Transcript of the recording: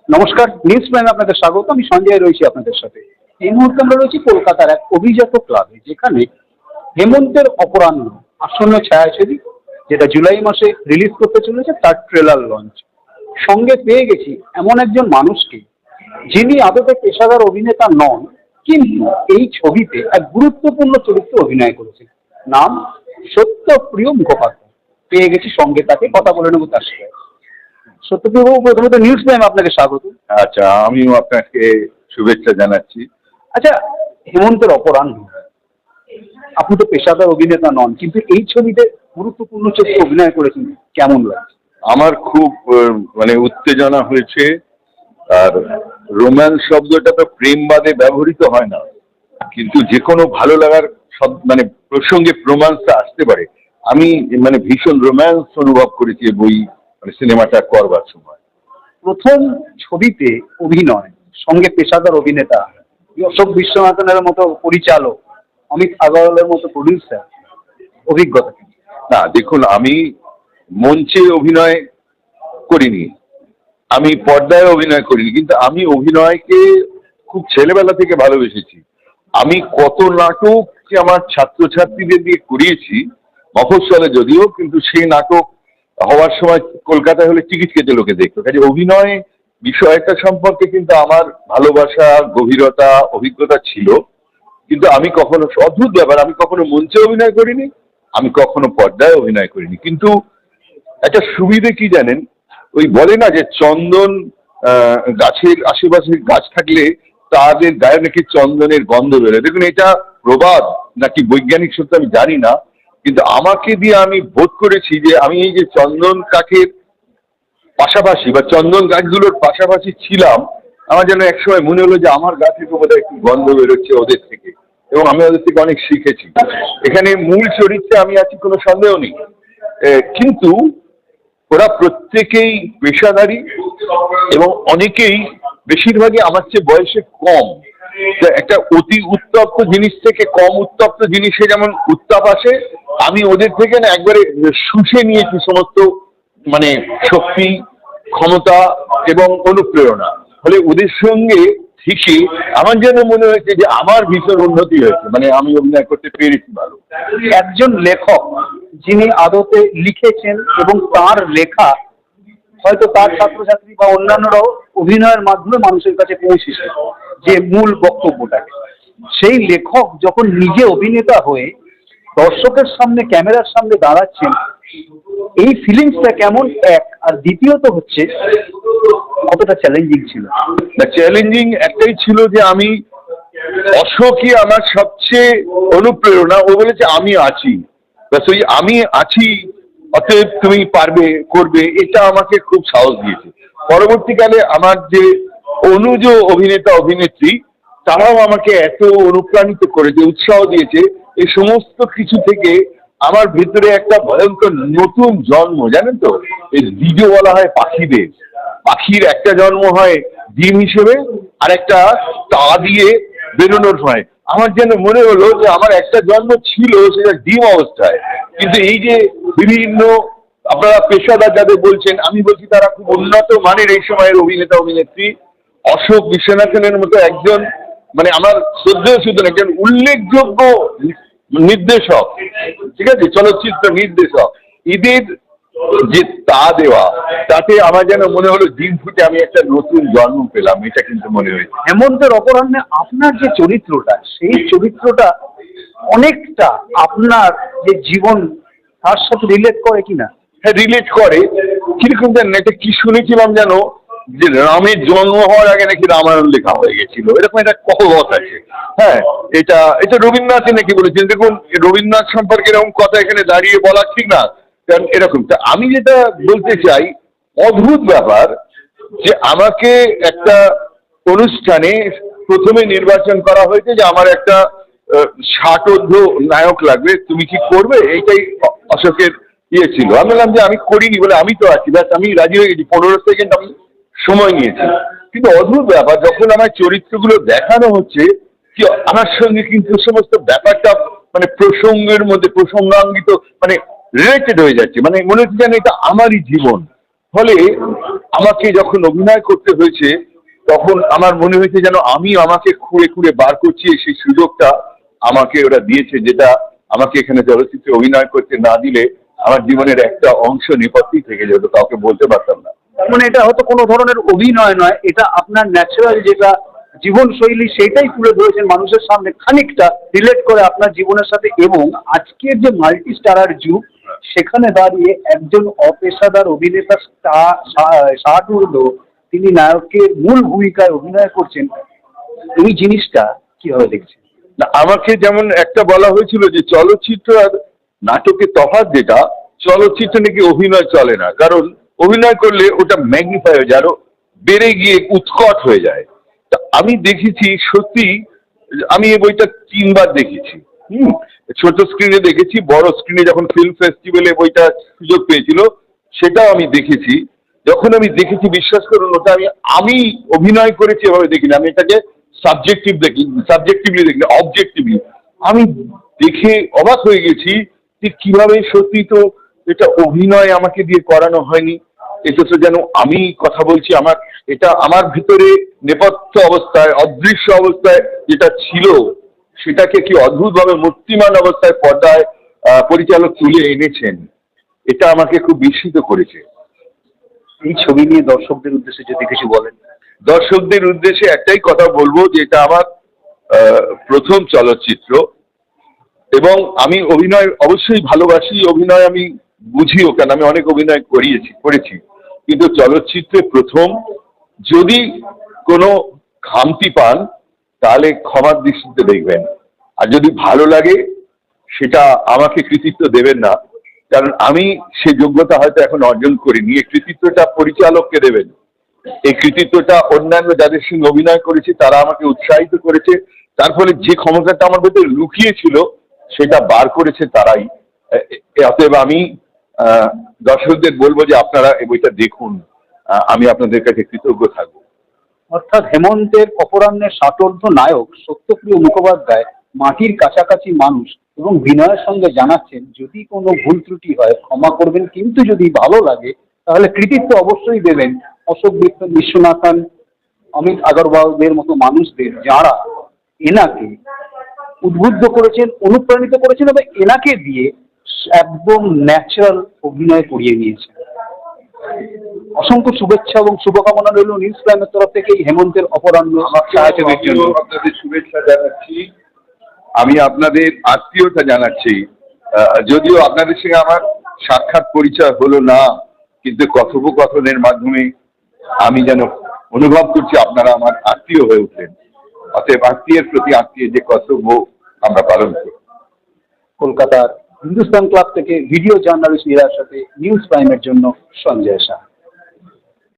নমস্কার, নিউজ প্রাইমে আপনাদের স্বাগত। আমি সঞ্জয় রয়েছি আপনাদের সাথে। এই মুহূর্তে আমরা রয়েছি কলকাতার এক অভিজাত ক্লাবে, যেখানে হেমন্তের অপরাহ্ন আসন্ন ছায়াছবি, যেটা জুলাই মাসে রিলিজ করতে চলেছে, তার ট্রেলার লঞ্চ। সঙ্গে পেয়ে গেছি এমন একজন মানুষকে, যিনি আদতে পেশাদার অভিনেতা নন, কিন্তু এই ছবিতে এক গুরুত্বপূর্ণ চরিত্রে অভিনয় করেছেন। নাম সত্যপ্রিয় মুখোপাধ্যায়। পেয়ে গেছি সঙ্গে, তাকে কথা বলে নেব তার সাথে। সত্যপ্রিয় বাবু, প্রথমত নিউজ প্রাইম আপনাকে স্বাগত। আচ্ছা, আমিও আপনাকে শুভেচ্ছা জানাচ্ছি। আচ্ছা, হেমন্তের অপরাহ্ন, আপনি তো পেশাদার অভিনেতা নন, কিন্তু এই ছবিতে গুরুত্বপূর্ণ চরিত্রে অভিনয় করেছেন, কেমন লাগছে? আমার খুব মানে উত্তেজনা হয়েছে। আর রোম্যান্স শব্দটা তো প্রেম বাদে ব্যবহৃত হয় না, কিন্তু যে কোনো ভালো লাগার মানে প্রসঙ্গে রোম্যান্সটা আসতে পারে। আমি মানে ভীষণ রোম্যান্স অনুভব করেছি বই মানে সিনেমাটা করবার সময়। প্রথম ছবিতে অভিনয়, সঙ্গে পেশাদার অভিনেতা, অশোক বিশ্বনাথনের মতো পরিচালক, অমিত আগরওয়ালের মতো প্রডিউসার, অভিজ্ঞতা কি? না দেখুন, আমি মঞ্চে অভিনয় করিনি, আমি পর্দায় অভিনয় করিনি, কিন্তু আমি অভিনয়কে খুব ছেলেবেলা থেকে ভালোবেসেছি। আমি কত নাটক আমার ছাত্রছাত্রীদের দিয়ে করিয়েছি, মফস্বলে যদিও, কিন্তু সেই নাটক হওয়ার সময় কলকাতায় হলে টিকিট কেটে লোকে দেখতো। কাজে অভিনয় বিষয়টা সম্পর্কে কিন্তু আমার ভালোবাসা, গভীরতা, অভিজ্ঞতা ছিল। কিন্তু আমি কখনো, অদ্ভুত ব্যাপার, আমি কখনো মঞ্চে অভিনয় করিনি, আমি কখনো পর্দায় অভিনয় করিনি। কিন্তু একটা সুবিধে কি জানেন, ওই বলে না যে চন্দন গাছের আশেপাশে গাছ থাকলে তাদের গায়ে নাকি চন্দনের গন্ধ বেরোয়। দেখুন, এটা প্রবাদ নাকি বৈজ্ঞানিক সত্য আমি জানি না, কিন্তু আমাকে দিয়ে আমি বোধ করেছি যে আমি এই যে চন্দন কাঠের পাশাপাশি বা চন্দন গাছগুলোর পাশাপাশি ছিলাম, আমার যেন একসময় মনে হলো যে আমার গা থেকে বোধহয় একটু গন্ধ বেরোচ্ছে ওদের থেকে, এবং আমি ওদের থেকে অনেক শিখেছি। এখানে মূল চরিত্রে আমি আছি, কোনো সন্দেহ নেই, কিন্তু ওরা প্রত্যেকেই পেশাদারী এবং অনেকেই, বেশিরভাগই আমার চেয়ে বয়সে কম। একটা অতি উত্তপ্ত জিনিস থেকে কম উত্তপ্ত জিনিসে যেমন উত্তাপ আসে, আমি ওদের থেকে না একবারে শুষে নিয়েছি সমস্ত মানে শক্তি, ক্ষমতা এবং অনুপ্রেরণা। ফলে ওদের সঙ্গে থেকে আমার যেন মনে হয়েছে যে আমার ভীষণ উন্নতি হয়েছে, মানে আমি অভিনয় করতে পেরেছি ভালো। একজন লেখক, যিনি আদতে লিখেছেন এবং তার লেখা হয়তো তার ছাত্রছাত্রী বা অন্যান্যরাও অভিনয়ের মাধ্যমে মানুষের কাছে পৌঁছেছে যে মূল বক্তব্যটাকে, সেই লেখক যখন নিজে অভিনেতা হয়ে দর্শকের সামনে, ক্যামেরার সামনে দাঁড়াচ্ছেন, এই ফিলিংসটা কেমন? এক, আর দ্বিতীয়ত হচ্ছে কতটা চ্যালেঞ্জিং ছিল? চ্যালেঞ্জিং একটাই ছিল যে আমি, অশোকই আমার সবচেয়ে অনুপ্রেরণা। ও বলেছে আমি আছি, ব্যাস ওই আমি আছি, অতএব তুমি পারবে, করবে, এটা আমাকে খুব সাহস দিয়েছে। পরবর্তীকালে আমার যে অনুজ অভিনেতা অভিনেত্রী, তারাও আমাকে এত অনুপ্রাণিত করেছে, উৎসাহ দিয়েছে। এই সমস্ত কিছু থেকে আমার ভিতরে একটা ভয়ঙ্কর নতুন জন্ম, জানেন তো, এই বীজ বলা হয় পাখিদের। পাখির একটা জন্ম হয় ডিম হিসেবে, আর একটা তা দিয়ে বেরোনোর হয়। আমার যেন মনে হলো যে আমার একটা জন্ম ছিল, সেটা ডিম অবস্থায়। কিন্তু এই যে বিভিন্ন আপনারা পেশাদার যাদের বলছেন, আমি বলছি তারা খুব উন্নত মানের এই সময়ের অভিনেতা অভিনেত্রী। অশোক বিশ্বনাথনের মতো একজন, মানে আমার শ্রদ্ধেয় শুধু একজন উল্লেখযোগ্য নির্দেশক, ঠিক আছে, চলচ্চিত্র নির্দেশক, এদের যে তা দেওয়া, তাতে আমার যেন মনে হলো ডিম ফুটে আমি একটা নতুন জন্ম পেলাম, এটা কিন্তু মনে হয়েছে। হেমন্তের অপরাহ্নে আপনার যে চরিত্রটা, সেই চরিত্রটা অনেকটা আপনার যে জীবন, তার সাথে রিলেট করে কিনা? হ্যাঁ, রিলেট করে। কিরকম জানেন, একটা কি শুনেছিলাম যেন, যে রামের জন্ম হওয়ার আগে নাকি রামায়ণ লেখা হয়ে গেছিল, এরকম একটা কথা আছে। হ্যাঁ, এটা এটা রবীন্দ্রনাথই নাকি বলেছেন। দেখুন, রবীন্দ্রনাথ সম্পর্কে এরকম কথা এখানে দাঁড়িয়ে বলা ঠিক না, কারণ এরকম। তা আমি যেটা বলতে চাই, অদ্ভুত ব্যাপার যে আমাকে একটা অনুষ্ঠানে প্রথমে নির্বাচন করা হয়েছে যে আমার একটা 60 নায়ক লাগবে, তুমি কি করবে, এইটাই অশোকের ইয়ে ছিল। আমি বললাম যে আমি করিনি, বলে আমি তো আছি, ব্যাস আমি রাজি হয়ে গেছি। 15 সেকেন্ড আমি সময় নিয়েছি। কিন্তু অদ্ভুত ব্যাপার, যখন আমার চরিত্রগুলো দেখানো হচ্ছে, কি আমার সঙ্গে কিন্তু সমস্ত ব্যাপারটা মানে প্রসঙ্গের মধ্যে প্রসঙ্গাঙ্গিত, মানে রিলেটেড হয়ে যাচ্ছে, মানে মনে হচ্ছে যেন এটা আমারই জীবন। ফলে আমাকে যখন অভিনয় করতে হয়েছে তখন আমার মনে হয়েছে যেন আমি আমাকে খুঁড়ে খুঁড়ে বার করছি, সেই সুযোগটা আমাকে ওরা দিয়েছে, যেটা আমাকে এখানে চলচ্চিত্রে অভিনয় করতে না দিলে আমার জীবনের একটা অংশ নেপথ্যেই থেকে যেত, কাউকে বলতে পারতাম না। তার মানে এটা হয়তো কোনো ধরনের অভিনয় নয়, এটা আপনার ন্যাচারাল যেটা জীবনশৈলী সেটাই তুলে ধরেছেন মানুষের সামনে, খানিকটা রিলেট করে আপনার জীবনের সাথে। এবং আজকের যে মাল্টি স্টারার যুগ, সেখানে দাঁড়িয়ে একজন অপেশাদার অভিনেতা শাহাদুল, তিনি নায়কের মূল ভূমিকায় অভিনয় করছেন, এই জিনিসটা কিভাবে দেখছেন? না, আমাকে যেমন একটা বলা হয়েছিল যে চলচ্চিত্র আর নাটকের তফাৎ যেটা, চলচ্চিত্রে নাকি অভিনয় চলে না, কারণ অভিনয় করলে ওটা ম্যাগনিফাই হয়ে যায়, আরো বেড়ে গিয়ে উৎকট হয়ে যায়। তা আমি দেখেছি সত্যি, আমি এই বইটা 3বার দেখেছি। ছোট স্ক্রিনে দেখেছি, বড় স্ক্রিনে যখন ফিল্ম ফেস্টিভ্যালে বইটা সুযোগ পেয়েছিল সেটাও আমি দেখেছি। যখন আমি দেখেছি, বিশ্বাস করুন, ওটা আমি অভিনয় করেছি এভাবে দেখিনি, আমি এটাকে সাবজেক্টিভলি দেখি, অবজেক্টিভলি। আমি দেখে অবাক হয়ে গেছি যে কিভাবে সত্যি তো এটা অভিনয় আমাকে দিয়ে করানো হয়নি, এটা তো যেন আমি কথা বলছি, এটা আমার ভিতরে নেপথ্য অবস্থায়, অদৃশ্য অবস্থায় যেটা ছিল সেটাকে কি অদ্ভুতভাবে মূর্তিমান অবস্থায় পর্দায় পরিচালক তুলে এনেছেন, এটা আমাকে খুব বিস্মিত করেছে। এই ছবি নিয়ে দর্শকদের উদ্দেশ্যে যদি কিছু বলেন। দর্শকদের উদ্দেশ্যে একটাই কথা বলবো যে এটা আমার প্রথম চলচ্চিত্র, এবং আমি অভিনয় অবশ্যই ভালোবাসি, অভিনয় আমি বুঝিও, কেন আমি অনেক অভিনয় করেছি, কিন্তু চলচ্চিত্রে প্রথম। যদি কোনো খামতি পান তাহলে ক্ষমার দৃষ্টিতে দেখবেন, আর যদি ভালো লাগে সেটা আমাকে কৃতিত্ব দেবেন না, কারণ আমি সে যোগ্যতা হয়তো এখন অর্জন করিনি। এই কৃতিত্বটা পরিচালককে দেবেন, এই কৃতিত্বটা অন্যান্য যাদের সঙ্গে অভিনয় করেছে তারা আমাকে উৎসাহিত করেছে, তার ফলে যে ক্ষমতাটা আমার ভেতরে লুকিয়ে ছিল সেটা বার করেছে তারাই। অতএব আমি দর্শকদের বলবো যে আপনারা এই বইটা দেখুন, আমি আপনাদের কাছে কৃতজ্ঞ থাকবো। অর্থাৎ হেমন্তের অপরাহ্নের সাতর্ধ নায়ক সত্যপ্রিয় মুখোপাধ্যায় মাটির কাছাকাছি মানুষ এবং বিনয়ের সঙ্গে জানাচ্ছেন, যদি কোনো ভুল ত্রুটি হয় ক্ষমা করবেন, কিন্তু যদি ভালো লাগে তাহলে কৃতিত্ব অবশ্যই দেবেন অশোক বিশ্বনাথন, অমিত আগরওয়ালদের মতো মানুষদের, যারা এনাকে উদ্বুদ্ধ করেছেন, অনুপ্রাণিত করেছেন এবং এনাকে দিয়ে একদম ন্যাচারাল অভিনয় করিয়ে নিয়েছেন। অসংখ্য শুভেচ্ছা এবং শুভকামনা রইল নিউজ প্রাইমের তরফ থেকে এই হেমন্তের অপরাহ্ন ছায়াছবির জন্য। আপনাদের শুভেচ্ছা জানাচ্ছি, আমি আপনাদের আত্মীয়তা জানাচ্ছি। যদিও আপনাদের সঙ্গে আমার সাক্ষাৎ পরিচয় হলো না, কিন্তু কথোপকথনের মাধ্যমে আমি যেন অনুভব করছি আপনারা আমার আত্মীয় হয়ে উঠলেন। অতএব আত্মীয়ের প্রতি আত্মীয় যে কর্তব্য আমরা পালন করি। কলকাতার হিন্দুস্তান ক্লাব থেকে ভিডিও জার্নালিস্ট মীরার সাথে নিউজ প্রাইমের জন্য সঞ্জয় শাহ।